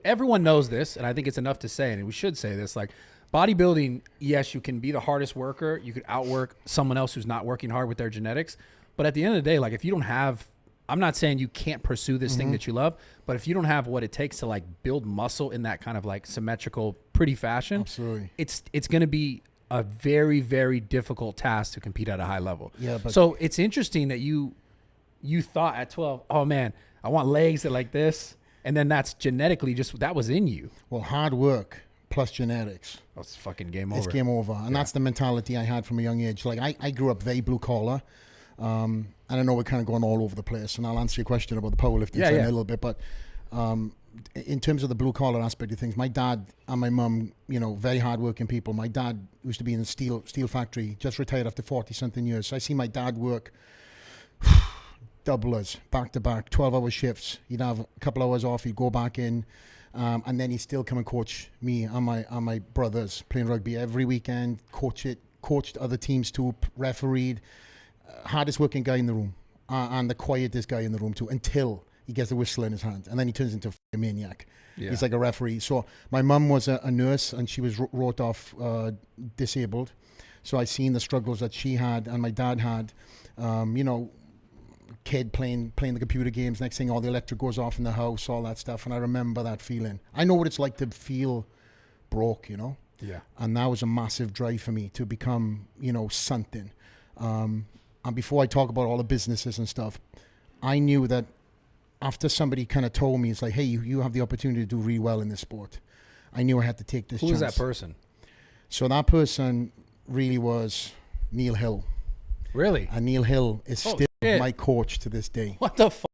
everyone knows this, and I think it's enough to say, and we should say this, like bodybuilding, yes, you can be the hardest worker. You could outwork someone else who's not working hard with their genetics. But at the end of the day, like if you don't have, I'm not saying you can't pursue this thing that you love, but if you don't have what it takes to like build muscle in that kind of like symmetrical, pretty fashion, absolutely, it's going to be a very, very difficult task to compete at a high level. Yeah, but so it's interesting that you thought at 12, oh man, I want legs that like this. And then that's genetically just, that was in you. Well, hard work plus genetics. Oh, it's fucking game over. It's game over. And that's the mentality I had from a young age. Like I grew up very blue collar. And I know we're kind of going all over the place, and I'll answer your question about the powerlifting in a little bit. But in terms of the blue collar aspect of things, my dad and my mum, you know, very hardworking people. My dad used to be in a steel factory, just retired after 40-something years. So I see my dad work doublers, back to back, 12-hour shifts. He'd have a couple hours off, he'd go back in, and then he'd still come and coach me and my brothers playing rugby every weekend, coached other teams too, refereed. Hardest working guy in the room, and the quietest guy in the room too, until he gets the whistle in his hand, and then he turns into a maniac. Yeah. He's like a referee. So my mum was a nurse, and she was wrote off disabled. So I seen the struggles that she had and my dad had. You know, kid playing the computer games. Next thing, all the electric goes off in the house, all that stuff. And I remember that feeling. I know what it's like to feel broke, you know. Yeah. And that was a massive drive for me to become, you know, something. And before I talk about all the businesses and stuff, I knew that after somebody kind of told me, it's like, hey, you have the opportunity to do really well in this sport. I knew I had to take this chance. Who was that person? So that person really was Neil Hill. Really? And Neil Hill is still my coach to this day. What the fuck?